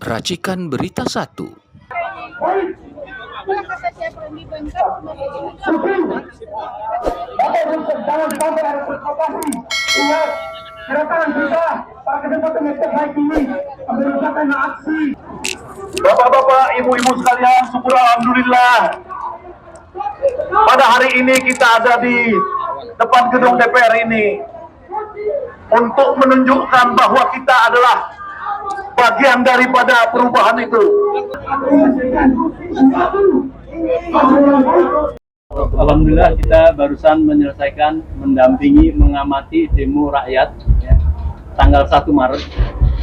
Racikan Berita 1. Jangan sampai ada provokasi. Ingat, kedatangan kita pada kesempatan yang terbaik ini merupakan aksi. Bapak-bapak, ibu-ibu sekalian, syukur alhamdulillah. Pada hari ini kita ada di depan gedung DPR ini untuk menunjukkan bahwa kita adalah bagian daripada perubahan itu. Alhamdulillah kita barusan menyelesaikan mendampingi mengamati demo rakyat tanggal 1 Maret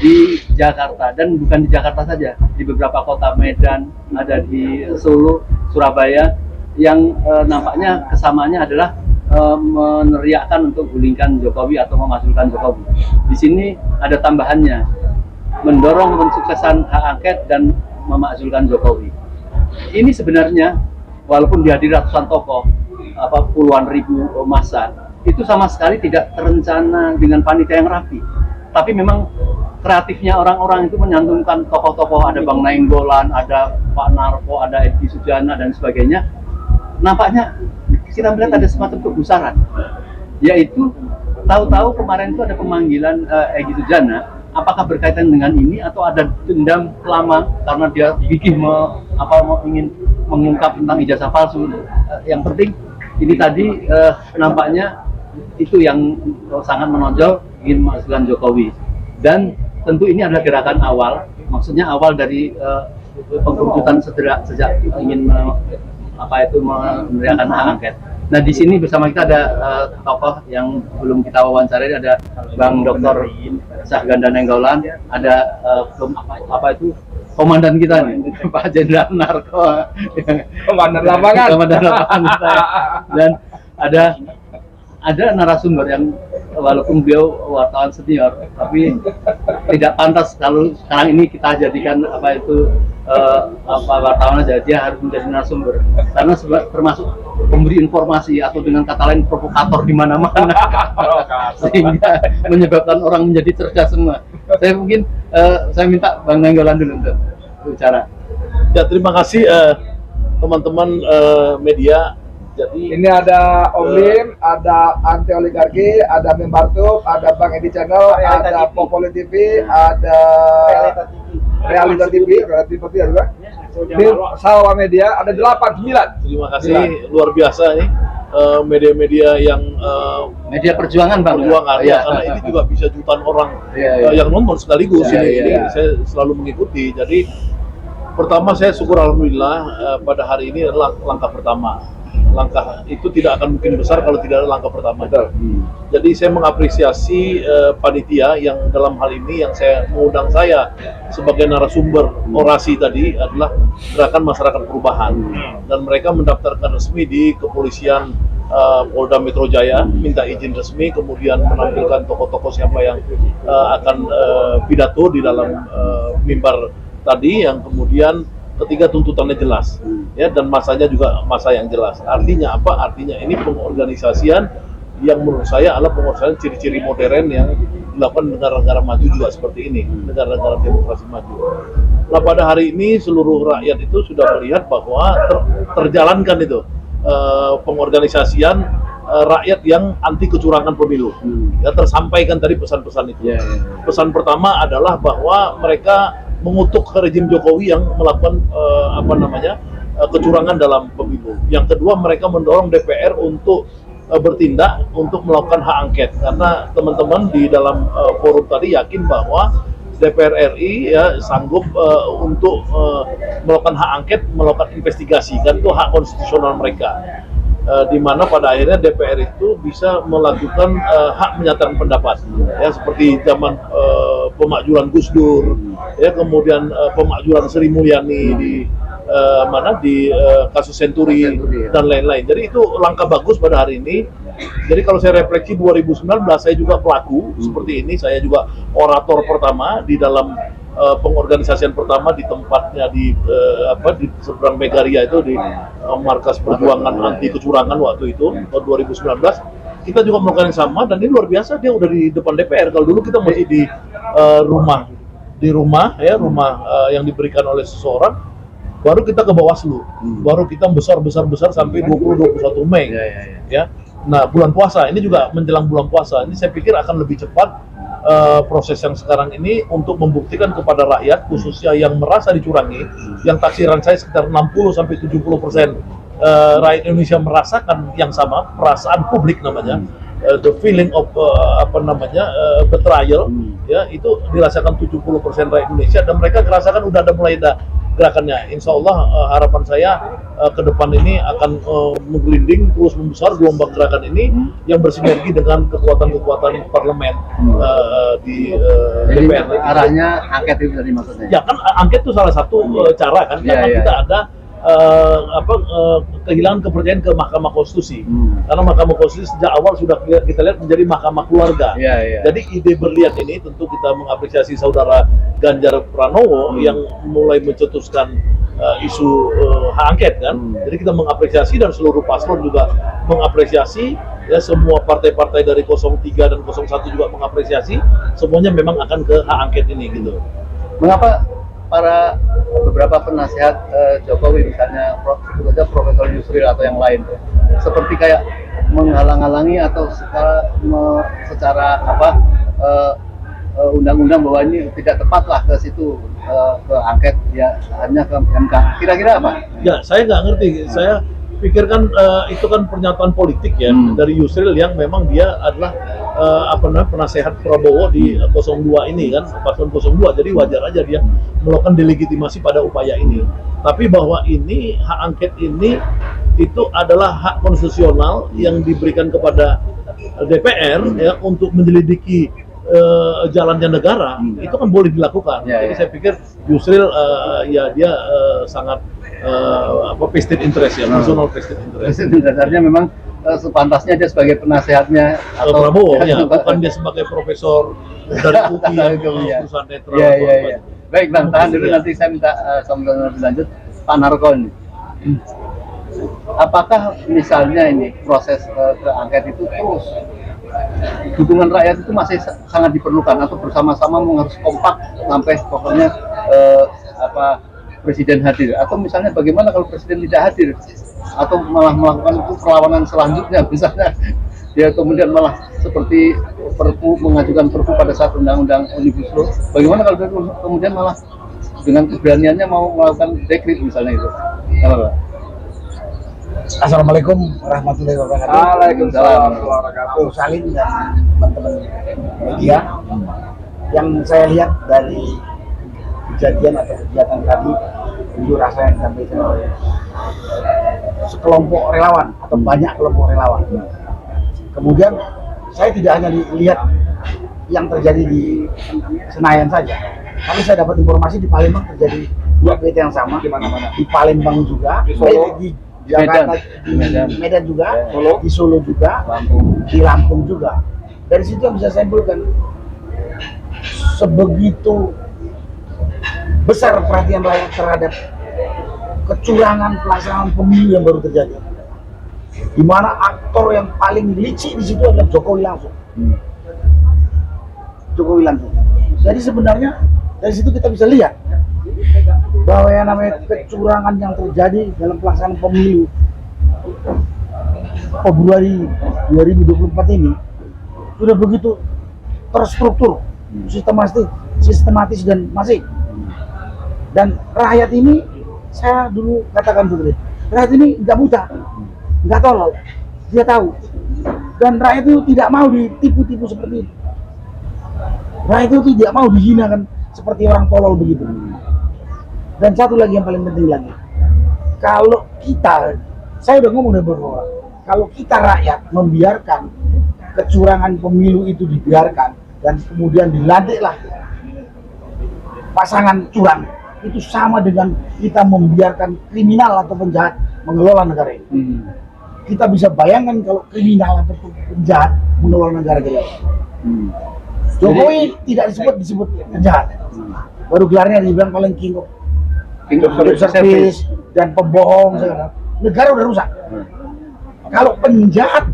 di Jakarta, dan bukan di Jakarta saja, di beberapa kota, Medan, ada di Solo, Surabaya, yang nampaknya kesamaannya adalah meneriakkan untuk gulingkan Jokowi atau memasukkan Jokowi. Di sini ada tambahannya, mendorong pensuksesan hak angket dan memakzulkan Jokowi. Ini sebenarnya walaupun dihadiri ratusan tokoh, puluhan ribu massa, itu sama sekali tidak terencana dengan panitia yang rapi. Tapi memang kreatifnya orang-orang itu menyantumkan tokoh-tokoh, ada Bang Nainggolan, ada Pak Narko, ada Egy Sujana dan sebagainya. Nampaknya kita melihat ada semacam kegusaran, yaitu tahu-tahu kemarin itu ada pemanggilan Egy Sujana. Apakah berkaitan dengan ini atau ada dendam lama karena dia gigih ingin mengungkap tentang ijazah palsu? Yang penting ini tadi nampaknya itu yang sangat menonjol, ingin memasukkan Jokowi. Dan tentu ini adalah gerakan awal, maksudnya awal dari pengkerucutan sejak ingin meneriakan hak angket. Nah, di sini bersama kita ada tokoh yang belum kita wawancarai, ada Bang Dr. Syahganda Nainggolan, ada komandan kita nih, Pak Jenderal Narko, komandan lapangan kita. Dan ada narasumber yang walaupun beliau wartawan senior, tapi tidak pantas kalau sekarang ini kita jadikan wartawan aja, dia harus menjadi narasumber karena termasuk pemberi informasi atau dengan kata lain provokator di mana-mana, sehingga menyebabkan orang menjadi cerdas semua. Saya minta Bang Nainggolan dulu untuk bicara. Ya, terima kasih teman-teman media. Jadi ini ada Om Lim, ada Anti Oligarki, ada Mim Bartup, ada Bang Edi Channel, ada Popoli TV, ada Realita TV juga. Di Sawa Media ada 8-9. Terima kasih, luar biasa nih media-media yang media perjuangan, Bang. Ya, karena ini juga bisa jutaan orang yang nonton sekaligus ini. Saya selalu mengikuti. Jadi pertama saya syukur alhamdulillah pada hari ini adalah langkah pertama. Langkah itu tidak akan mungkin besar kalau tidak ada langkah pertama. Jadi saya mengapresiasi panitia yang dalam hal ini yang mengundang saya sebagai narasumber orasi tadi adalah Gerakan Masyarakat Perubahan, dan mereka mendaftarkan resmi di kepolisian Polda Metro Jaya, minta izin resmi, kemudian menampilkan tokoh-tokoh siapa yang akan pidato di dalam mimbar tadi, yang kemudian ketiga tuntutannya jelas, ya, dan masanya juga masa yang jelas. Artinya apa? Artinya ini pengorganisasian yang menurut saya adalah pengorganisasian ciri-ciri modern yang dilakukan negara-negara maju juga seperti ini, negara-negara demokrasi maju. Nah, pada hari ini seluruh rakyat itu sudah melihat bahwa terjalankan itu pengorganisasian rakyat yang anti kecurangan pemilu. Ya, tersampaikan tadi pesan-pesan itu. Pesan pertama adalah bahwa mereka mengutuk rezim Jokowi yang melakukan kecurangan dalam pemilu. Yang kedua, mereka mendorong DPR untuk bertindak untuk melakukan hak angket, karena teman-teman di dalam forum tadi yakin bahwa DPR RI sanggup untuk melakukan hak angket, melakukan investigasi, kan itu hak konstitusional mereka. Di mana pada akhirnya DPR itu bisa melakukan hak menyatakan pendapat, ya, seperti zaman pemakjulan Gus Dur, ya, kemudian pemakjulan Sri Mulyani di kasus Senturi dan lain-lain. Jadi itu langkah bagus pada hari ini. Jadi kalau saya refleksi 2019, saya juga pelaku seperti ini, saya juga orator pertama di dalam pengorganisasian pertama di tempatnya di seberang Megaria itu, di markas perjuangan anti kecurangan waktu itu tahun 2019. Kita juga melakukan yang sama, dan ini luar biasa, dia udah di depan DPR. Kalau dulu kita masih di rumah di rumah ya, rumah yang diberikan oleh seseorang, baru kita ke Bawaslu, baru kita besar sampai 20-21 Mei ya. Nah, bulan puasa ini juga menjelang bulan puasa ini saya pikir akan lebih cepat proses yang sekarang ini untuk membuktikan kepada rakyat khususnya yang merasa dicurangi, yang taksiran saya sekitar 60-70% rakyat Indonesia merasakan yang sama, perasaan publik namanya, the feeling of betrayal, ya itu dirasakan 70% rakyat Indonesia, dan mereka merasakan udah ada mulai gerakannya. Insya Allah harapan saya ke depan ini akan menggelinding terus membesar gelombang gerakan ini yang bersinergi dengan kekuatan-kekuatan parlemen di DPR. Arahnya angket itu tadi maksudnya? Ya kan angket itu salah satu cara kan, karena kita ada kehilangan kepercayaan ke Mahkamah Konstitusi, karena Mahkamah Konstitusi sejak awal sudah kita lihat menjadi mahkamah keluarga. Jadi ide berlian ini tentu kita mengapresiasi saudara Ganjar Pranowo yang mulai mencetuskan isu hak angket kan. Jadi kita mengapresiasi dan seluruh paslon juga mengapresiasi, ya semua partai-partai dari 03 dan 01 juga mengapresiasi, semuanya memang akan ke hak angket ini gitu. Mengapa para beberapa penasihat Jokowi misalnya Profesor Yusril atau yang lain seperti kayak menghalang-halangi atau secara undang-undang bahwa ini tidak tepat lah ke situ, ke angket ya hanya ke MK, kira-kira apa? Ya saya nggak ngerti, saya pikirkan itu kan pernyataan politik ya dari Yusril yang memang dia adalah penasehat Prabowo di 02 ini kan, paslon 02, jadi wajar aja dia melakukan delegitimasi pada upaya ini. Tapi bahwa ini hak angket ini itu adalah hak konstitusional yang diberikan kepada DPR ya untuk menyelidiki jalannya negara, itu kan boleh dilakukan. Jadi saya pikir Yusril ya dia sangat vested interest ya, personal vested interest. Dasarnya memang sepantasnya dia sebagai penasehatnya atau Prabowo ya, bukan dia sebagai profesor dari UI yang perusahaan netral. Baik Bang, tahan dulu, nanti saya minta sambungan lebih lanjut Pak Narko ini. Apakah misalnya ini proses ke angket itu terus dukungan rakyat itu masih sangat diperlukan, atau bersama-sama harus kompak sampai pokoknya presiden hadir, atau misalnya bagaimana kalau presiden tidak hadir atau malah melakukan itu perlawanan selanjutnya, misalnya dia kemudian malah seperti mengajukan perpu pada saat undang-undang Omnibus Law, bagaimana kalau dia kemudian malah dengan keberaniannya mau melakukan dekret misalnya itu? Assalamualaikum warahmatullahi wabarakatuh. Waalaikumsalam warahmatullahi wabarakatuh. Salim dan teman-teman media, yang saya lihat dari kejadian atau kegiatan tadi, unjuk rasa yang disampaikan oleh sekelompok relawan atau banyak kelompok relawan. Kemudian saya tidak hanya lihat yang terjadi di Senayan saja, tapi saya dapat informasi di Palembang terjadi dua PT yang sama, di Palembang juga, di Jakarta, di Medan juga, di Solo juga, di Lampung juga. Dari situ yang bisa saya simpulkan, sebegitu besar perhatian rakyat terhadap kecurangan pelaksanaan pemilu yang baru terjadi, di mana aktor yang paling licik di situ adalah Jokowi langsung. Jokowi langsung. Jadi sebenarnya dari situ kita bisa lihat bahwa yang namanya kecurangan yang terjadi dalam pelaksanaan pemilu Februari 2024 ini sudah begitu terstruktur, sistematis dan masif. Dan rakyat ini, saya dulu katakan begitu, rakyat ini nggak buta, nggak tolol, dia tahu. Dan rakyat itu tidak mau ditipu-tipu seperti itu. Rakyat itu tidak mau dihinakan seperti orang tolol begitu. Dan satu lagi yang paling penting lagi, kalau kita, saya udah ngomong dari beberapa orang, kalau kita rakyat membiarkan kecurangan pemilu itu dibiarkan dan kemudian dilantiklah pasangan curang, itu sama dengan kita membiarkan kriminal atau penjahat mengelola negara ini. Kita bisa bayangkan kalau kriminal atau penjahat mengelola negara kita. Jokowi tidak disebut penjahat, baru gelarnya dibilang paling king of service dan pembohong. Negara udah rusak. Kalau penjahat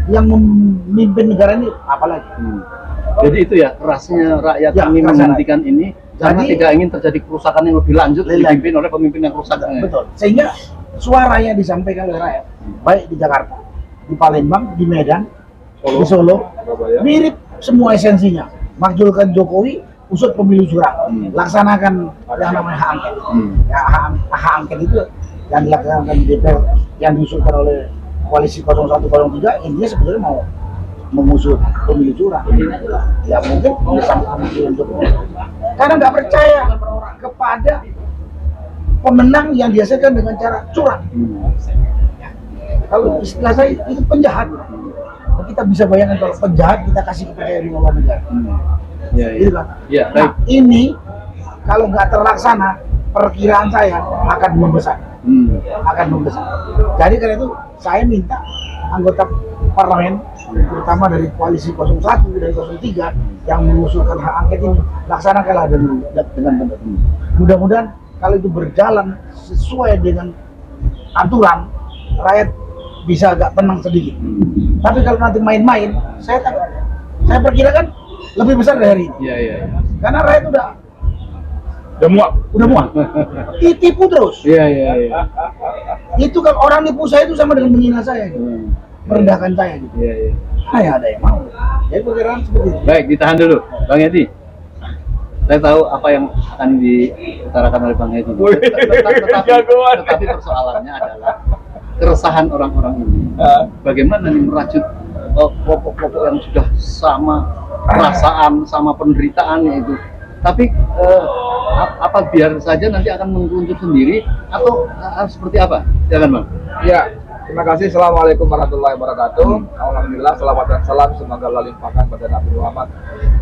yang memimpin negara ini, apalagi Jadi itu ya kerasnya rakyat Ya, ingin kerasnya menghentikan ini karena Jadi- tidak ingin terjadi kerusakan yang lebih lanjut dipimpin oleh pemimpin yang rusak. Betul. Sehingga suara yang disampaikan oleh rakyat, baik di Jakarta, di Palembang, di Medan, di Solo, mirip semua esensinya. Makjulkan Jokowi, usut pemilu curang, laksanakan yang namanya hak angket. Ya, hak angket itu yang dilaksanakan di DPR, yang diusulkan oleh koalisi 0103, intinya sebetulnya mau mengusut pemilu curang. Ya mungkin sampai pemilu Jokowi. Karena nggak percaya kepada pemenang yang dihasilkan dengan cara curang. Kalau istilah saya itu penjahat. Kita bisa bayangkan kalau penjahat kita kasih kepercayaan di bawah negara. Ya, Gitu kan? ya, Nah, baik. ini kalau nggak terlaksana, perkiraan saya akan membesar. Akan membesar. Jadi karena itu saya minta anggota parlemen, terutama dari koalisi 01 dan 03 yang mengusulkan hak angket ini, laksanakanlah dengan benar. Mudah-mudahan kalau itu berjalan sesuai dengan aturan, rakyat bisa agak tenang sedikit. Tapi kalau nanti main-main, saya perkirakan lebih besar dari hari ini. Iya, iya. Karena rakyat udah muak. Ditipu terus. Iya, iya, iya. Itu kan orang nipu saya itu sama dengan menghina saya, gitu. Merendahkan saya gitu. Iya, iya. Hanya ada yang mau. Jadi perkiraan seperti itu. Baik, ditahan dulu, Bang Edi. Saya tahu apa yang akan diutarakan oleh Bang Edi. Tetapi persoalannya adalah keresahan orang-orang ini. Bagaimana nih merajut kelompok-kelompok yang sudah sama perasaan, sama penderitaannya itu. Tapi apa biar saja nanti akan mengerucut sendiri atau seperti apa? Jangan Bang. Ya, terima kasih. Assalamualaikum warahmatullahi wabarakatuh. Alhamdulillah, salawat dan salam semoga Allah limpahkan pada Nabi Muhammad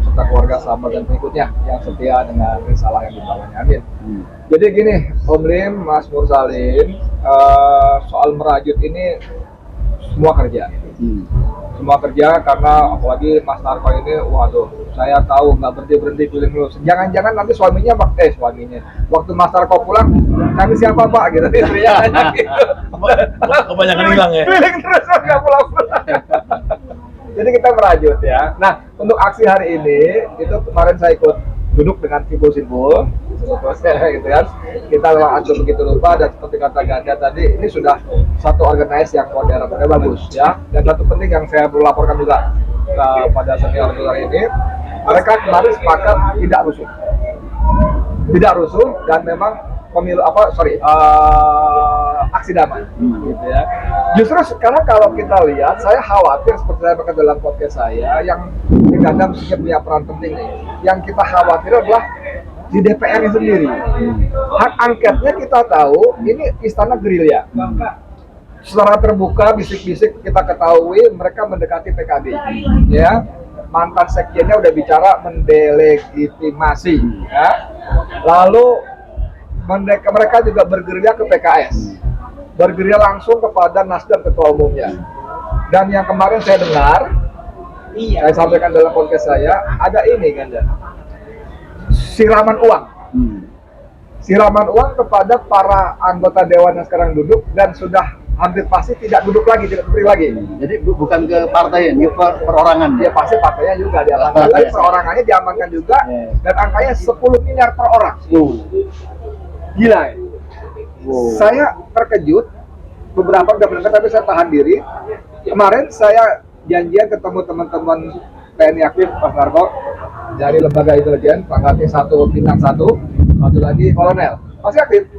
serta keluarga, sahabat dan pengikutnya yang setia dengan risalah yang dibawanya. Amin. Jadi gini, Om Lim, Mas Mursalin, soal merajut ini semua kerja. Semua kerja karena apalagi Mas Narko ini, waduh, saya tahu nggak berhenti keliling terus. Jangan-jangan nanti suaminya waktu Mas Narko pulang, kami siapa Pak? Gitu, istrinya nanya gitu. Kebanyakan hilang ya. Keliling terus nggak pulang-pulang. Jadi kita merajut ya. Nah, untuk aksi hari ini itu kemarin saya ikut duduk dengan simpul-simpul gitu kan. Kita atur begitu lupa dan seperti kata Ganda tadi, ini sudah satu organize yang modern, bagus ya. Dan satu penting yang saya perlu laporkan juga kepada senior-senior ini, mereka kemarin sepakat tidak rusuh dan memang aksi damai gitu ya. Justru sekarang kalau kita lihat, saya khawatir seperti saya berkata dalam podcast saya, yang Ganda mestinya punya peran penting nih. Yang kita khawatir adalah di DPR sendiri. Hak angketnya kita tahu ini istana gerilya. Secara terbuka bisik-bisik kita ketahui mereka mendekati PKB. Ya. Mantan sekjennya udah bicara mendelegitimasi ya. Lalu mereka juga bergerilya ke PKS, bergerilya langsung kepada Nasdem ketua umumnya. Dan yang kemarin saya dengar, saya sampaikan dalam podcast saya, ada ini Ganda, siraman uang kepada para anggota dewan yang sekarang duduk dan sudah hampir pasti tidak duduk lagi, tidak terpilih lagi. Jadi bukan ke partai, ini perorangan. Ya pasti partainya juga diamankan, tapi perorangannya diamankan juga, dan angkanya 10 miliar per orang. Gila ya? Saya terkejut, beberapa udah mendengar tapi saya tahan diri. Kemarin saya janjian ketemu teman-teman TNI aktif Mas Narko dari lembaga intelijen, pangkatnya 1 bintang 1, satu lagi kolonel, masih aktif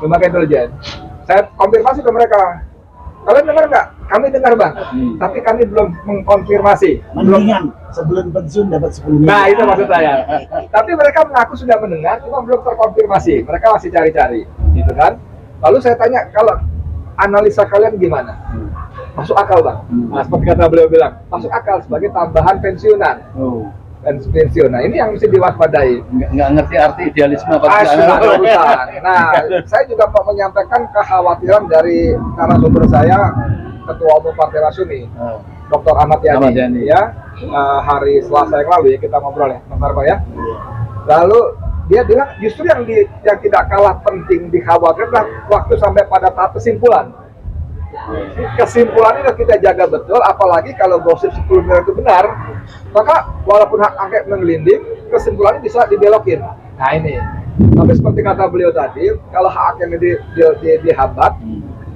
lembaga intelijen. Saya konfirmasi ke mereka, kalian dengar nggak? Kami dengar Bang, tapi kami belum mengkonfirmasi. Mendingan sebelum pensiun dapat 10 miliar. Nah itu maksud saya. Tapi mereka mengaku sudah mendengar, cuma belum terkonfirmasi. Mereka masih cari-cari, gitu kan? Lalu saya tanya, kalau analisa kalian gimana? Masuk akal Bang. Nah seperti kata beliau bilang, masuk akal sebagai tambahan pensiunan. Pensiun. Nah ini yang mesti diwaspadai. Nggak ngerti arti idealisme apa Sudah ada urusan. Nah, saya juga mau menyampaikan kekhawatiran dari narasumber saya, Ketua Umum Partai Masyumi, Dr. Ahmad Yani. Ya, hari Selasa yang lalu ya kita ngobrol ya, Mas Narko ya. Lalu dia bilang justru yang tidak kalah penting dikhawatirkan waktu sampai pada tahap kesimpulan. Kesimpulan ini kita jaga betul, apalagi kalau gosip 10 miliar itu benar, Maka walaupun hak angket menggelinding, kesimpulannya bisa dibelokin. Nah ini. Tapi seperti kata beliau tadi, kalau hak angket ini dihambat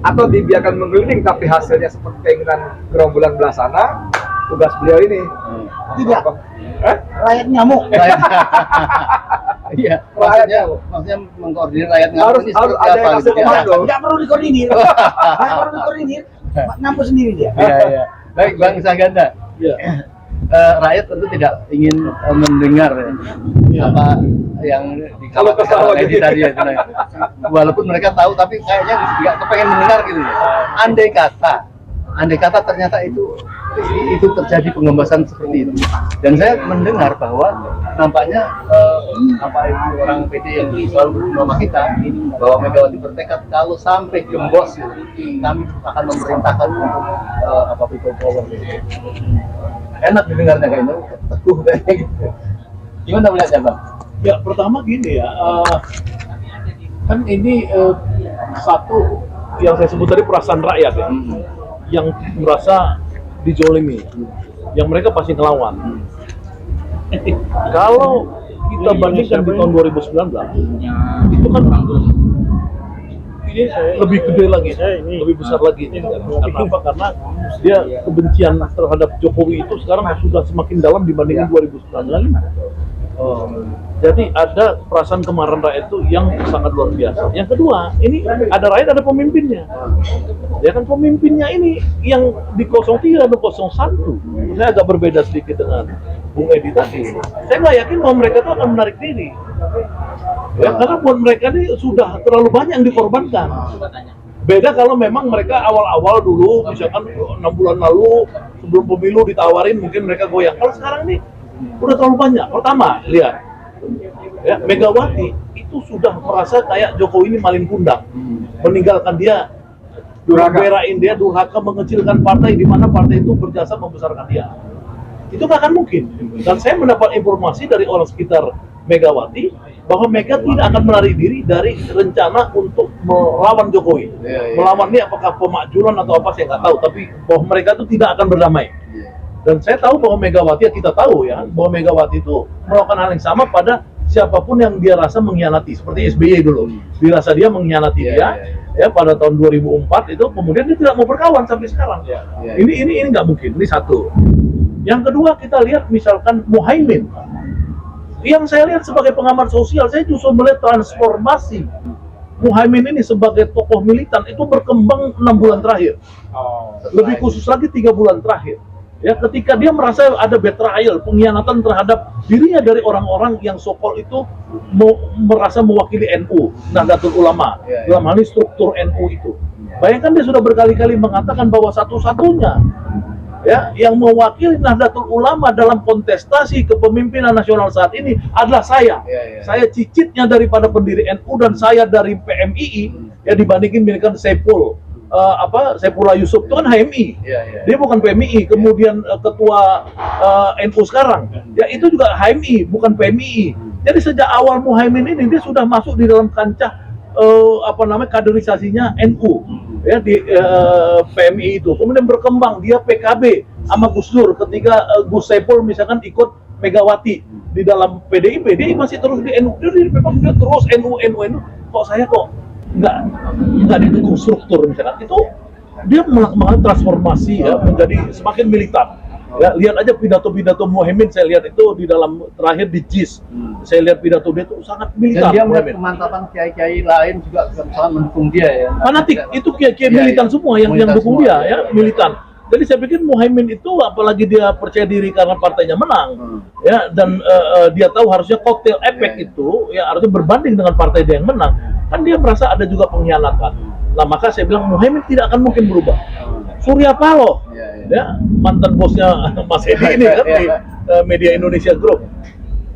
atau dibiarkan menggelinding tapi hasilnya seperti keinginan gerombolan belah sana, tugas beliau ini Tidak. Rakyat ngamuk. Iya, Rakyatnya maksudnya mengkoordinir rakyat harus ini harus seperti ada yang apa kasih gitu ya. komando. Tidak perlu dikoordinir. Tidak perlu dikoordinir. Ngamuk sendiri dia. Iya, iya. Baik, Bang Saganda. Ya. Rakyat tentu tidak ingin mendengar apa yang Kalau kesal Edi tadi ya, walaupun mereka tahu tapi kayaknya nggak kepengen mendengar gitu ya. Andai kata ternyata itu terjadi pengembasan seperti itu, dan saya mendengar bahwa nampaknya apa itu orang PD yang selalu nama kita bahwa Megawati bertekad kalau sampai gembos kami akan memerintahkan untuk apa people power gitu. Enak didengarnya kayaknya, teguh kayaknya gitu. Gimana melihatnya, Bang? Ya pertama gini ya, kan ini satu yang saya sebut tadi perasaan rakyat ya, yang merasa dijolimi, yang mereka pasti ngelawan. Kalau kita bandingkan di tahun 2019, itu kan ini lebih gede lagi, lebih besar lagi. Karena apa? Karena dia kebencian terhadap Jokowi itu sekarang sudah semakin dalam dibandingin 2019. Jadi ada perasaan kemarahan rakyat itu yang sangat luar biasa. Yang kedua, ini ada rakyat, ada pemimpinnya. Ya kan pemimpinnya ini yang di 03 dan 01. Saya agak berbeda sedikit dengan Bung Edi tadi. Saya nggak yakin bahwa mereka itu akan menarik diri. Ya, karena buat mereka ini sudah terlalu banyak yang dikorbankan. Beda kalau memang mereka awal-awal dulu, misalkan 6 bulan lalu sebelum pemilu ditawarin, mungkin mereka goyang. Kalau sekarang ini udah terlalu banyak. Pertama, lihat, ya, Megawati itu sudah merasa kayak Jokowi ini maling kundang, meninggalkan dia, berain dia, durhaka, mengecilkan partai di mana partai itu berjasa membesarkan dia. Itu nggak akan mungkin. Dan saya mendapat informasi dari orang sekitar Megawati bahwa Mega tidak akan melarikan diri dari rencana untuk melawan Jokowi. Melawan ini apakah pemakjulan atau apa saya nggak tahu, tapi bahwa mereka itu tidak akan berdamai. Dan saya tahu bahwa Megawati, ya kita tahu ya, bahwa Megawati itu melakukan hal yang sama pada siapapun yang dia rasa mengkhianati, seperti SBY dulu. Dirasa dia mengkhianati ya pada tahun 2004 itu, kemudian dia tidak mau berkawan sampai sekarang. Ini nggak mungkin. Ini satu. Yang kedua, kita lihat misalkan Muhaimin. Yang saya lihat sebagai pengamat sosial, saya justru melihat transformasi Muhaimin ini sebagai tokoh militan itu berkembang 6 bulan terakhir. Lebih khusus lagi 3 bulan terakhir. Ya, ketika dia merasa ada betrayal, pengkhianatan terhadap dirinya dari orang-orang yang so-called itu merasa mewakili NU, Nahdlatul Ulama, dalam hal ini struktur NU itu. Bayangkan dia sudah berkali-kali mengatakan bahwa satu-satunya ya yang mewakili Nahdlatul Ulama dalam kontestasi kepemimpinan nasional saat ini adalah saya. Saya cicitnya daripada pendiri NU dan saya dari PMII ya, dibandingin misalkan Saifullah Yusuf itu kan HMI, dia bukan PMII. Kemudian ketua NU sekarang, ya itu juga HMI, bukan PMII. Jadi sejak awal Muhaimin ini dia sudah masuk di dalam kancah kaderisasinya NU, ya di PMI itu. Kemudian berkembang dia PKB sama Gus Dur ketika Gus Saiful misalkan ikut Megawati di dalam PDIP, dia masih terus di NU. Dia memang dia terus NU. Kok saya nggak didukung struktur misalkan itu, dia melakukan transformasi ya menjadi semakin militan. Ya, lihat aja pidato-pidato Muhaimin, saya lihat itu di dalam terakhir di JIS, saya lihat pidato dia itu sangat militan. Dan dia melihat kemantapan kiai-kiai lain juga sangat mendukung dia ya. Fanatik, itu kiai-kiai militan semua yang dukung dia ya, militan. Jadi saya pikir Muhaimin itu apalagi dia percaya diri karena partainya menang, ya, dan dia tahu harusnya kotel efek itu ya harusnya berbanding dengan partai dia yang menang, kan dia merasa ada juga pengkhianatan. Nah maka saya bilang Muhaimin tidak akan mungkin berubah. Surya Paloh, ya mantan bosnya Mas Edi ini kan di Media Indonesia Group,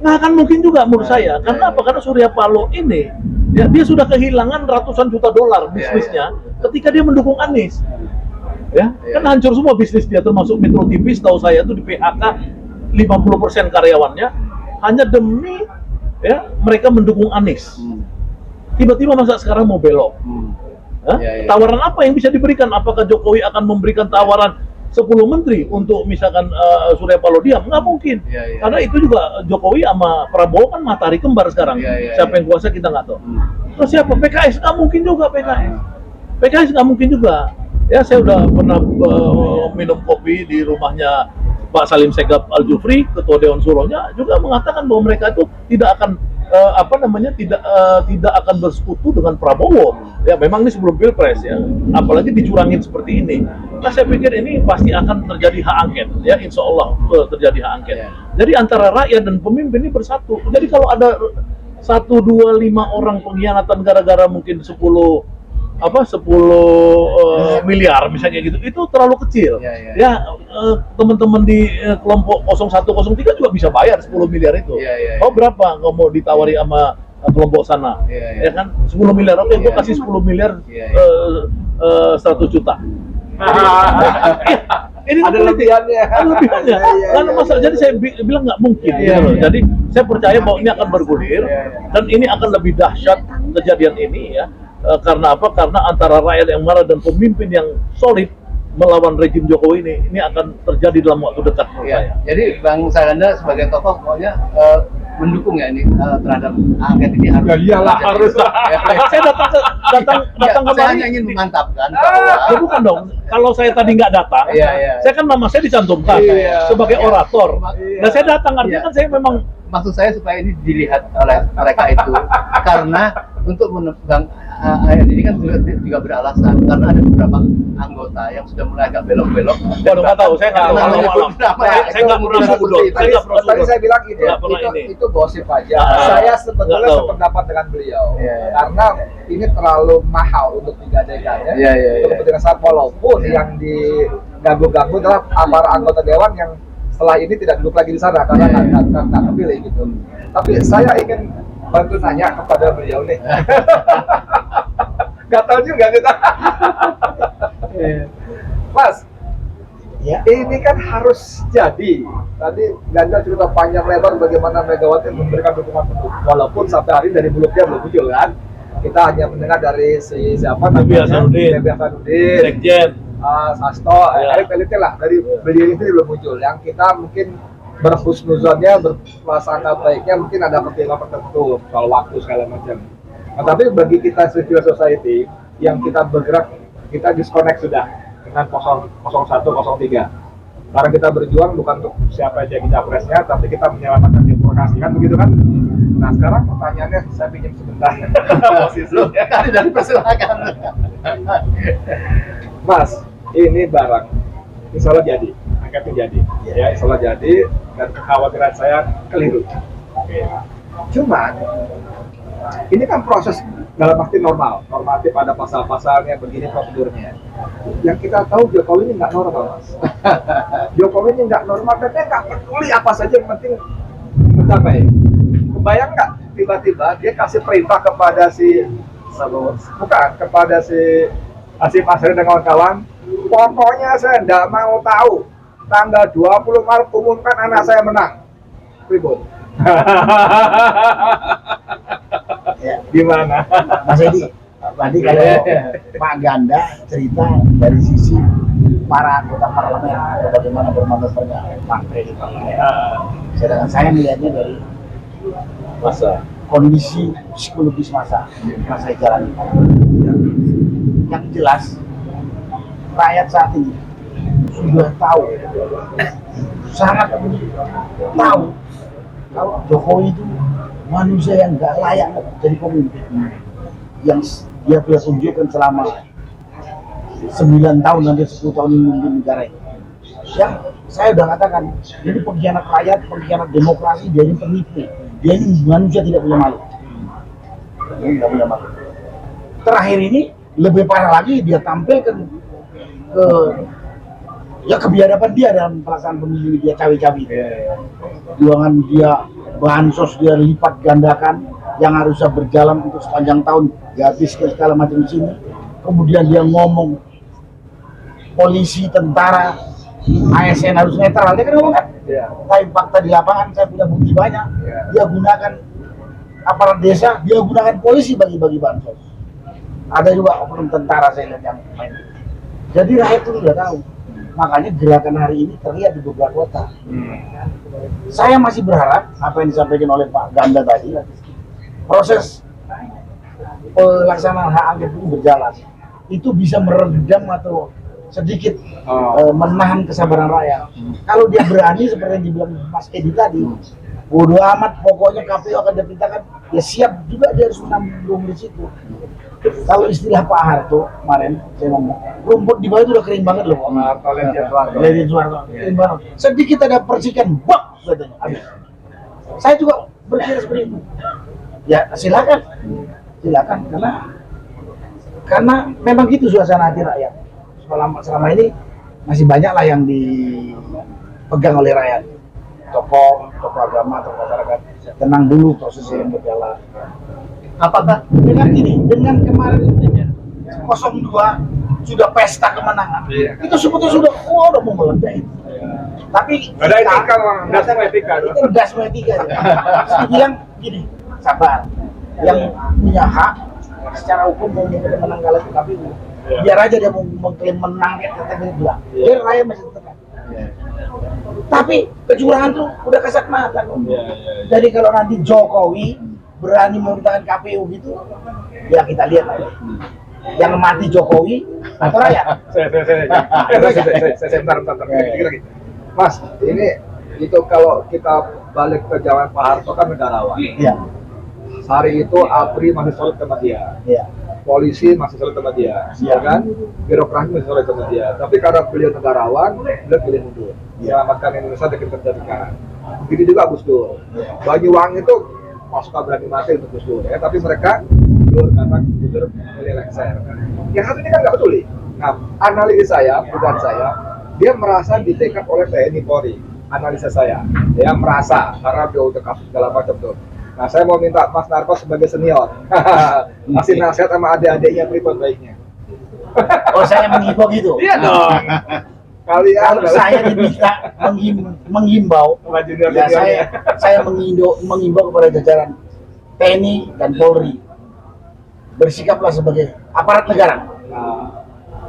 nggak akan mungkin juga menurut saya. Karena apa? Karena Surya Paloh ini ya dia sudah kehilangan ratusan juta dolar bisnisnya ketika dia mendukung Anies. Ya, kan hancur semua bisnis dia, termasuk Metro TV, setahu saya itu di PHK 50% karyawannya hanya demi ya mereka mendukung Anies. Tiba-tiba masa sekarang mau belok? Tawaran apa yang bisa diberikan? Apakah Jokowi akan memberikan tawaran 10 menteri untuk misalkan Surya Paloh diam, nggak mungkin. Karena itu juga Jokowi sama Prabowo kan matahari kembar sekarang. Siapa yang kuasa kita nggak tahu. Terus siapa? PKS nggak mungkin juga PKS nggak mungkin juga. Ya saya udah pernah minum kopi di rumahnya Pak Salim Segaf Al-Jufri, Ketua Dewan Suronya juga mengatakan bahwa mereka itu tidak akan tidak akan bersekutu dengan Prabowo. Ya memang ini sebelum Pilpres ya, apalagi dicurangin seperti ini. Nah saya pikir ini pasti akan terjadi hak angket, ya Insya Allah terjadi hak angket. Jadi antara rakyat dan pemimpin ini bersatu. Jadi kalau ada 1, 2, 5 orang pengkhianatan gara-gara mungkin 10 miliar misalnya gitu, itu terlalu kecil. Teman-teman di kelompok 01, 03 juga bisa bayar 10 miliar itu. Oh berapa nggak mau ditawari sama kelompok sana? Ya kan 10 miliar, oke gue kasih 10 miliar 100 juta. Ini Ada lebihannya. Karena masalah, jadi saya bilang nggak mungkin. Jadi saya percaya bahwa ini akan bergulir dan ini akan lebih dahsyat kejadian ini ya. Karena apa? Karena antara rakyat yang marah dan pemimpin yang solid melawan rejim Jokowi ini akan terjadi dalam waktu dekat menurut saya. Jadi Bang Saganda sebagai tokoh pokoknya mendukung ya ini terhadap angket ini harus. Ya iyalah harus. Saya datang Saya kemarin. hanya ingin memantapkan bahwa Ya bukan dong. Kalau saya tadi nggak datang, saya kan nama saya dicantumkan sebagai orator. Nah saya datang artinya kan saya memang. Maksud saya supaya ini dilihat oleh mereka itu karena untuk menegang ini kan juga beralasan karena ada beberapa anggota yang sudah mulai agak belok-belok. Waduh nggak tahu, saya nggak Karena tahu menyebut nama ya. Saya nggak pernah sudut. Tadi saya bilang ini, Nggak pernah ini. itu gosip aja. Nggak Saya sebetulnya tahu. sependapat dengan beliau, karena ini terlalu mahal untuk digadaikan ya. Untuk kepentingan saat walaupun yang diganggu-ganggu adalah para anggota dewan yang setelah ini tidak duduk lagi di sana karena nggak kepilih gitu. Tapi saya ingin bantu tanya kepada beliau nih. Gak tahu juga kita. Mas, ini kan harus jadi. Tadi Ganjar cerita panjang lebar bagaimana Megawati memberikan dukungan penuh. Walaupun sampai hari ini dari mulutnya belum muncul kan. Kita hanya mendengar dari siapa namanya, Bibi Hasanuddin, Sekjen, Sasto, elit-elitnya lah. Dari beliau itu belum muncul. Yang kita mungkin berhusnuzonnya, berprasangka baiknya mungkin ada pertimbangan tertentu soal waktu segala macam. Nah, tapi bagi kita civil society yang kita bergerak, kita disconnect sudah dengan 01, 03. Karena kita berjuang bukan untuk siapa aja kita presnya, tapi kita menyelamatkan demokrasi kan begitu kan? Nah sekarang pertanyaannya saya pinjam sebentar. Dan persilakan. Mas, ini barang, insya Allah jadi, angkatnya jadi, ya insya Allah jadi, dan kekhawatiran saya keliru. Cuman ini kan proses dalam arti normatif ada pasal-pasalnya, begini prosedurnya. Yang kita tahu Jokowi ini nggak normal, Mas. Jokowi ini nggak normal, dan dia nggak peduli apa saja yang penting mencapai. Kebayang nggak tiba-tiba dia kasih perintah kepada kepada si Asri dan kawan-kawan, pokoknya saya nggak mau tahu tanggal 20 Maret umumkan anak saya menang. Ribut. Gimana? Mas Edi, tadi kalau Pak Ganda cerita dari sisi para anggota parlemen atau bagaimana bermanuvernya partai di parlemen. Sedangkan saya melihatnya dari masa kondisi psikologis masa yang saya jalani. Yang jelas rakyat saat ini sudah tahu, sangat tahu kalau Jokowi itu manusia yang nggak layak jadi pemimpin, yang dia sudah tunjukkan selama 9 tahun hampir 10 tahun ini memimpin negara ini. Yang saya sudah katakan, ini pengkhianat rakyat, pengkhianat demokrasi, dia ini penipu, dia ini manusia tidak punya malu. Dia tidak punya malu. Terakhir ini lebih parah lagi, dia tampilkan kebiadaban dia dalam pelaksanaan pemilu, dia cawe-cawe. Juangan dia, bansos dia lipat gandakan, yang harusnya berjalan untuk sepanjang tahun habis ke segala macam di sini. Kemudian dia ngomong polisi, tentara, ASN harus netral, dia kan ngomong kan? Tapi fakta di lapangan saya punya bukti banyak. Dia gunakan aparat desa, dia gunakan polisi bagi-bagi bansos. Ada juga oknum tentara saya lihat yang main. Jadi rakyat itu sudah tahu. makanya gerakan hari ini terlihat di beberapa kota. Saya masih berharap apa yang disampaikan oleh Pak Ganda tadi, proses pelaksanaan hak angket itu berjalan, itu bisa meredam atau sedikit menahan kesabaran rakyat. Kalau dia berani seperti yang dibilang Mas Edi tadi, bodo amat, pokoknya KPU akan diperintahkan, ya siap juga dia harus menanggung di situ. Kalau istilah Pak Harto kemarin, saya ngomong, rumput di bawah itu udah kering banget loh. Lady Soeharto, kering banget. Sedikit ada percikan, bak, katanya, habis. Saya juga berpikir seperti itu. Ya silakan, karena memang gitu suasana hati rakyat. Selama ini masih banyak lah yang dipegang oleh rakyat. Tokoh agama, tokoh masyarakat, tenang dulu prosesnya yang berjalan. Apakah dengan kemarin 02 sudah pesta kemenangan, itu sebetulnya udah mau meledak itu. Tapi ada etika, itu gas etika. Saya bilang gini, sabar. Yang punya hak secara hukum mau menang kalah itu KPU. Biar aja dia mau mengklaim menang, kata dia bilang. Biar rakyat masih tetap. Tapi kecurangan tuh udah kasat mata. Jadi kalau nanti Jokowi berani memerintahkan KPU gitu, ya kita lihat lagi. Yang mati Jokowi atau rakyat? Saya bentar. Mas, ini itu kalau kita balik ke zaman Pak Harto kan negarawan. Iya. Hari itu APRI masih solid sama dia. Iya. Polisi masih solid sama dia, ya kan? Birokrasi masih solid sama dia. Tapi karena beliau negarawan, beliau pilih mundur. Selamatkan Indonesia dari keterjadian. Begitu juga Gus Dur. Banyuwangi itu pasukan berani mati untuk Gus Dur, ya. Tapi mereka mundur karena Gus Dur milih lengser. Yang satu ini kan nggak peduli. Nah, analisis saya, bukan saya, dia merasa ditekan oleh TNI Polri. Analisa saya, dia merasa karena dia udah kasus segala macam tuh. Nah, saya mau minta Mas Narko sebagai senior kasih nasihat sama adik-adiknya berikut baiknya. Oh, saya menghimbau gitu? Iya dong. Kalian Kalau saya diminta menghimbau, ya saya menghimbau kepada jajaran TNI dan Polri, bersikaplah sebagai aparat negara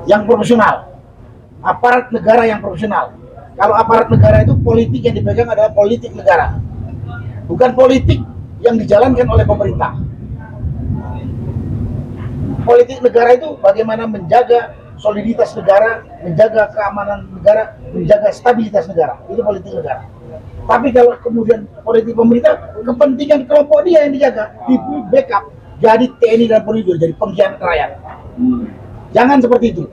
yang profesional, aparat negara yang profesional. Kalau aparat negara itu politik yang dipegang adalah politik negara, bukan politik yang dijalankan oleh pemerintah. Politik negara itu bagaimana menjaga soliditas negara, menjaga keamanan negara, menjaga stabilitas negara. Itu politik negara. Tapi kalau kemudian politik pemerintah, kepentingan kelompok dia yang dijaga, di backup, jadi TNI dan Polri jadi pengkhianat rakyat. Jangan seperti itu.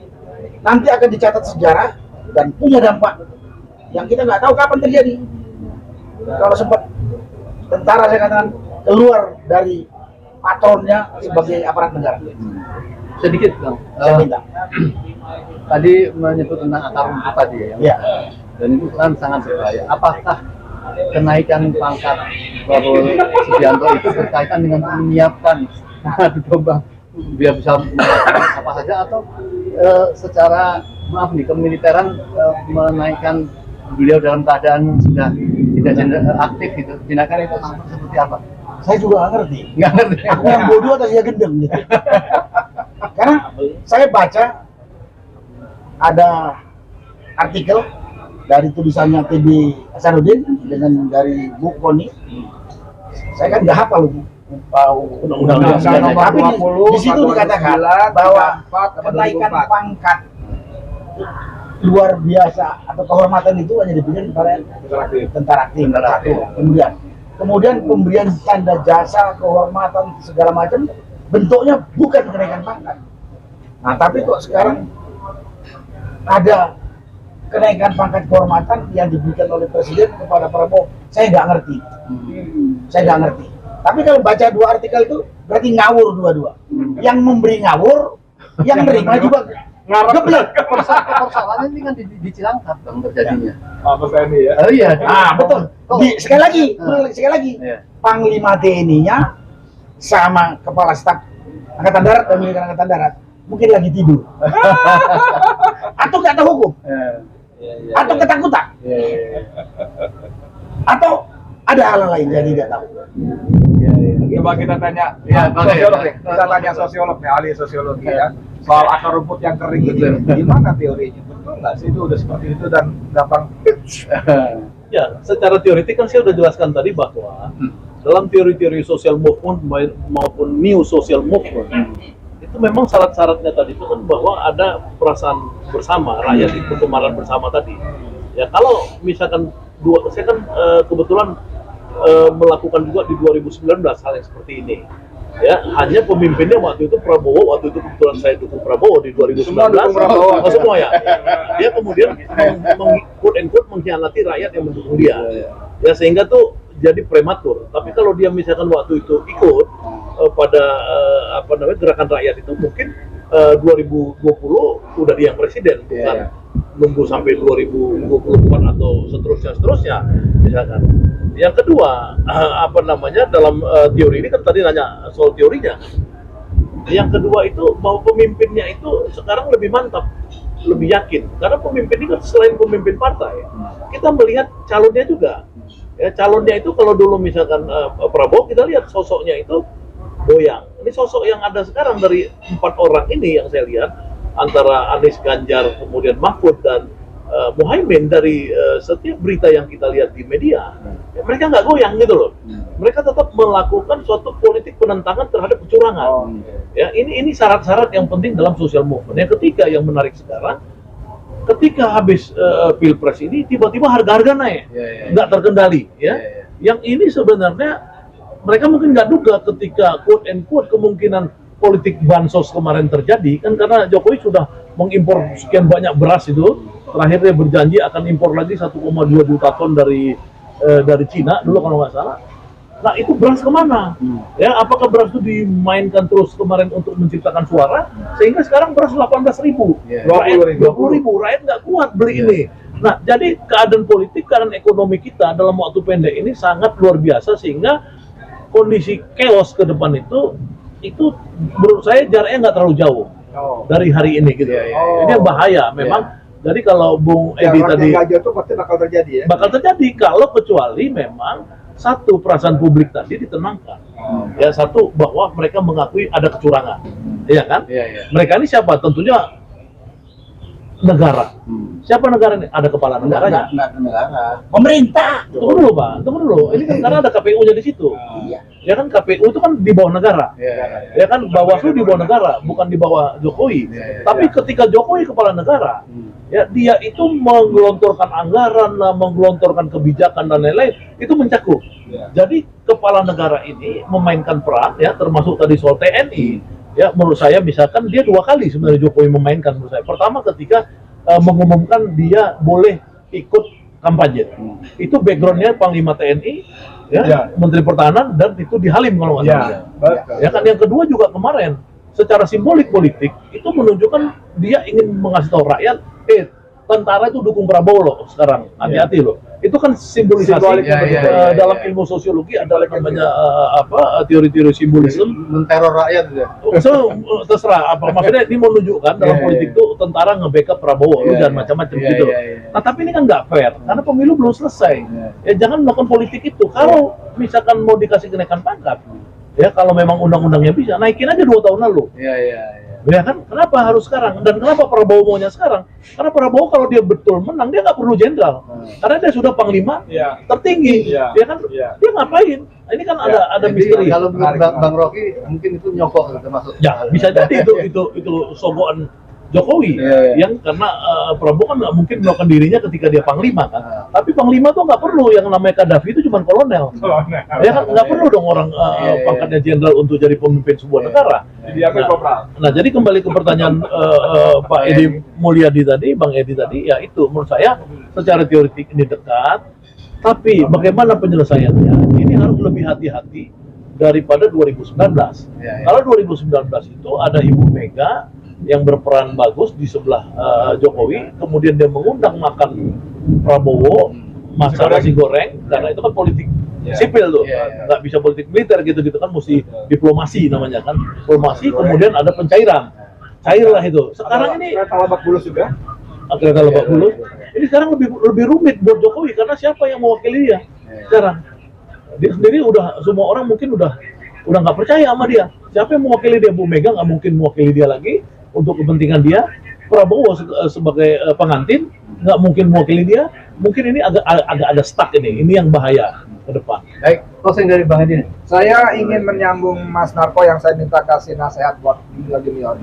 Nanti akan dicatat sejarah dan punya dampak yang kita nggak tahu kapan terjadi. Kalau sempat tentara saya katakan keluar dari patronnya sebagai aparat negara. Sedikit Bang, Saya minta. tadi menyebut tentang akar rumput tadi ya, Ya. dan itu kan sangat berbahaya. Apakah kenaikan pangkat Prabowo Subianto itu berkaitan dengan menyiapkan adu domba biar bisa melakukan apa saja, atau secara maaf nih kemiliteran menaikkan beliau dalam keadaan sudah tidak aktif gitu, tindakan itu seperti apa? Saya juga nggak ngerti. Nggak ngerti. Aku yang bodoh atau dia gendeng gitu. Karena saya baca ada artikel dari tulisannya TB Hasanuddin dengan dari Bu Koni. Saya kan nggak hafal undang-undang, tapi di situ dikatakan bahwa kenaikan pangkat luar biasa atau kehormatan itu hanya diberikan kepada tentara aktif. Kemudian pemberian tanda jasa, kehormatan segala macam bentuknya bukan kenaikan pangkat. Nah, tapi kok sekarang ada kenaikan pangkat kehormatan yang diberikan oleh Presiden kepada Prabowo? Saya nggak ngerti. Tapi kalau baca dua artikel itu berarti ngawur dua-dua. Yang memberi ngawur, yang menerima juga geblek. Persoalannya ini kan di Cilangkap Bang terjadinya. Apa TNI ya? Oh iya. Betul. Sekali lagi, Panglima TNI-nya sama Kepala Staf Angkatan Darat, pemilik Angkatan Darat, mungkin lagi tidur. Atau nggak tahu hukum. Atau ketakutan. Atau ada hal lain yang tidak tahu. Coba kita tanya sosiolog nih. Kita tanya sosiolog nih, ahli sosiologi ya. Soal akar rumput yang kering ini, gimana teorinya? Betul nggak sih itu udah seperti itu dan gampang? Ya, secara teoritik kan saya sudah jelaskan tadi bahwa dalam teori-teori social movement maupun new social movement itu memang syarat-syaratnya tadi itu kan bahwa ada perasaan bersama, rakyat itu kemarahan bersama tadi. Ya kalau misalkan saya kan kebetulan melakukan juga di 2019 hal yang seperti ini. Ya, hanya pemimpinnya waktu itu Prabowo, waktu itu kebetulan saya dukung Prabowo di 2019. Semua dukung Prabowo. Semua ya. Dia kemudian mengkhianati rakyat yang mendukung dia. Ya sehingga tuh jadi prematur. Tapi kalau dia misalkan waktu itu ikut pada gerakan rakyat itu mungkin 2020 udah dia yang presiden, bukan nunggu sampai 2024 atau seterusnya misalkan. Yang kedua, dalam teori ini kan tadi nanya soal teorinya. Yang kedua itu bahwa pemimpinnya itu sekarang lebih mantap, lebih yakin. Karena pemimpin ini kan selain pemimpin partai, kita melihat calonnya juga. Ya, calonnya itu kalau dulu misalkan Prabowo, kita lihat sosoknya itu goyang. Ini sosok yang ada sekarang dari 4 orang ini yang saya lihat, antara Anies, Ganjar, kemudian Mahfud dan Muhaimin, dari setiap berita yang kita lihat di media, ya, mereka nggak goyang gitu loh. Mereka tetap melakukan suatu politik penentangan terhadap kecurangan. Ya, ini syarat-syarat yang penting dalam social movement. Yang ketiga yang menarik sekarang, ketika habis pilpres ini tiba-tiba harga-harga naik, nggak terkendali. Ya, yang ini sebenarnya mereka mungkin nggak duga ketika quote and quote kemungkinan politik bansos kemarin terjadi kan, karena Jokowi sudah mengimpor sekian banyak beras itu. Terakhir dia berjanji akan impor lagi 1,2 juta ton dari Cina dulu kalau nggak salah. Nah itu beras kemana? Ya, apakah beras itu dimainkan terus kemarin untuk menciptakan suara sehingga sekarang beras 18.000, 20.000, rakyat nggak kuat beli ini. Nah jadi keadaan politik, keadaan ekonomi kita dalam waktu pendek ini sangat luar biasa sehingga kondisi chaos ke depan itu menurut saya jaraknya nggak terlalu jauh dari hari ini gitu. Ini yang bahaya memang. Jadi kalau Bung Edi tadi itu pasti bakal terjadi ya. Bakal terjadi kalau kecuali memang satu perasaan publik tadi ditenangkan. Ya satu bahwa mereka mengakui ada kecurangan. Iya kan? Mereka ini siapa? Tentunya negara. Siapa negara ini? Ada kepala negaranya. Enggak negara. Pemerintah. Tunggu dulu, Pak. Tunggu dulu. Ini kan karena ada KPU-nya di situ. Ya kan KPU itu kan di bawah negara. Ya kan Bawaslu di bawah negara, bukan di bawah Jokowi. Tapi ketika Jokowi kepala negara, ya dia itu menggelontorkan anggaran, menggelontorkan kebijakan dan lain-lain, itu mencakup. Jadi kepala negara ini memainkan peran, ya termasuk tadi soal TNI. Ya menurut saya misalkan dia 2 kali sebenarnya Jokowi memainkan menurut saya. Pertama ketika mengumumkan dia boleh ikut kampanye. Itu backgroundnya Panglima TNI, Menteri Pertahanan, dan itu di Halim kalau nggak salah. Ya kan yang kedua juga kemarin secara simbolik politik itu menunjukkan dia ingin mengasih tahu rakyat, tentara itu dukung Prabowo loh sekarang, hati-hati loh. Itu kan simbolisasi dalam ilmu sosiologi ada namanya teori-teori simbolisme, Menteror rakyat ya. So, terserah apa maksudnya ini mau menunjukkan dalam politik itu tentara nge-backup Prabowo, lu jangan macam-macam gitu loh. Nah tapi ini kan nggak fair karena pemilu belum selesai. Ya jangan melakukan politik itu. Kalau misalkan mau dikasih kenaikan pangkat, ya kalau memang undang-undangnya bisa naikin aja 2 tahun lalu. Ya kan, kenapa harus sekarang? Dan kenapa Prabowo maunya sekarang? Karena Prabowo kalau dia betul menang, dia nggak perlu jenderal. Karena dia sudah panglima tertinggi. Ya kan, dia ngapain? Ini kan ada misteri. Kalau menurut Bang Rocky, mungkin itu nyokok termasuk. Ya, bisa jadi itu sogokan Jokowi yang karena Prabowo kan nggak mungkin melakukan dirinya ketika dia panglima kan. Tapi panglima tuh nggak perlu, yang namanya Gaddafi itu cuma kolonel. Ya kan nggak perlu dong orang pangkatnya jenderal untuk jadi pemimpin sebuah negara. Nah jadi kembali ke pertanyaan Pak Edi Mulyadi tadi, Bang Edi tadi, ya itu menurut saya secara teoretik ini dekat. Tapi bagaimana penyelesaiannya? Ini harus lebih hati-hati daripada 2019. Kalau 2019 itu ada Ibu Mega yang berperan bagus di sebelah Jokowi, kemudian dia mengundang makan Prabowo, masak nasi goreng, karena itu kan politik sipil tuh, nggak bisa politik militer gitu-gitu kan, mesti diplomasi namanya kan, diplomasi, kemudian ada pencairan, cairlah itu. Sekarang ini kereta Lebak Bulus juga. Kereta Lebak Bulus, ini sekarang lebih rumit buat Jokowi karena siapa yang mewakili dia sekarang? Dia sendiri udah, semua orang mungkin udah udah nggak percaya sama dia. Siapa yang mewakili dia? Bu Mega nggak mungkin mewakili dia lagi untuk kepentingan dia. Prabowo sebagai pengantin nggak mungkin mewakili dia. Mungkin ini agak ada stuck ini yang bahaya ke depan. Baik, closing dari Bang Edi. Saya ingin menyambung Mas Narko yang saya minta kasih nasihat buat junior.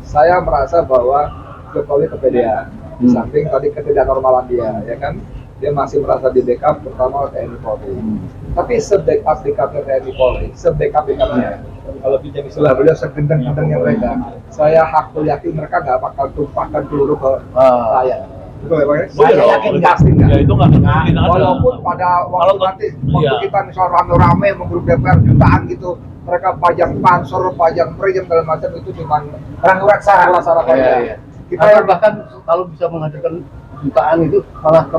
Saya merasa bahwa Jokowi kepedean. Di samping tadi ketidaknormalan dia, ya kan? Dia masih merasa di backup pertama TNI Polri. Tapi se-backup TNI Polri, se-backup-backupnya. Kalau pinjam istilah beliau segendeng-gendengnya mereka. Saya hakul yakin mereka nggak bakal tumpahkan peluru ke saya. Betul ya Pak? Saya yakin pasti nggak. Ya itu nggak mungkin ada. Walaupun pada waktu nanti waktu kita misal rame-rame menggrup DPR jutaan gitu, mereka pajang pansor, pajang prejem segala macam itu cuma rangkuat salah aja. Kita yang bahkan kalau bisa menghadirkan jutaan itu malah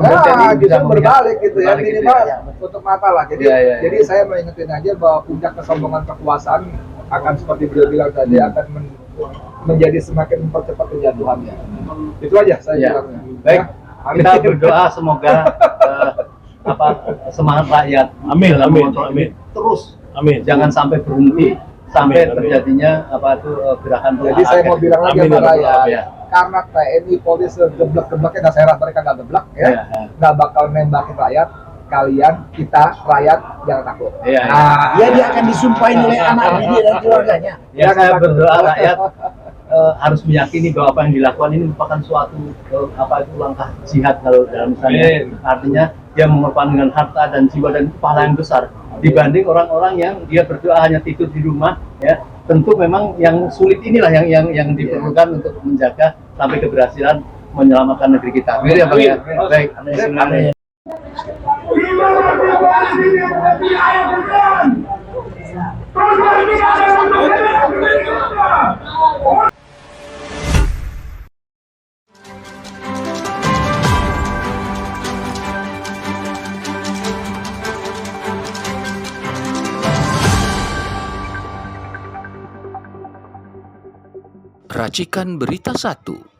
bisa berbalik gitu ya, minimal untuk mata lah. Jadi jadi saya mengingetin aja bahwa puncak kesombongan kekuasaan akan seperti beliau bilang tadi akan menjadi semakin mempercepat kejatuhannya. Itu aja saya bilangnya. Baik, Amin. kita berdoa semoga semangat rakyat Amin. terus, Amin. jangan sampai berhenti sampai terjadinya gerakan. Jadi saya mau bilang lagi Amin, sama rakyat, ya. karena TNI Polri segeblek-gebleknya, dan saya rasa mereka nggak geblek ya, nggak bakal nembakin rakyat. Kalian, kita, rakyat, jangan takut. Iya. Dia akan disumpahin oleh anak dia dan keluarganya. Ya, saya berdoa rakyat harus meyakini bahwa apa yang dilakukan ini merupakan suatu langkah jihad kalau dalam misalnya. Artinya dia mengorbankan harta dan jiwa dan pahala yang besar dibanding orang-orang yang dia berdoa hanya tidur di rumah, ya. Tentu memang yang sulit inilah yang diperlukan untuk menjaga sampai keberhasilan menyelamatkan negeri kita. Amin ya Bang ya. Baik. Amin. Racikan Berita 1.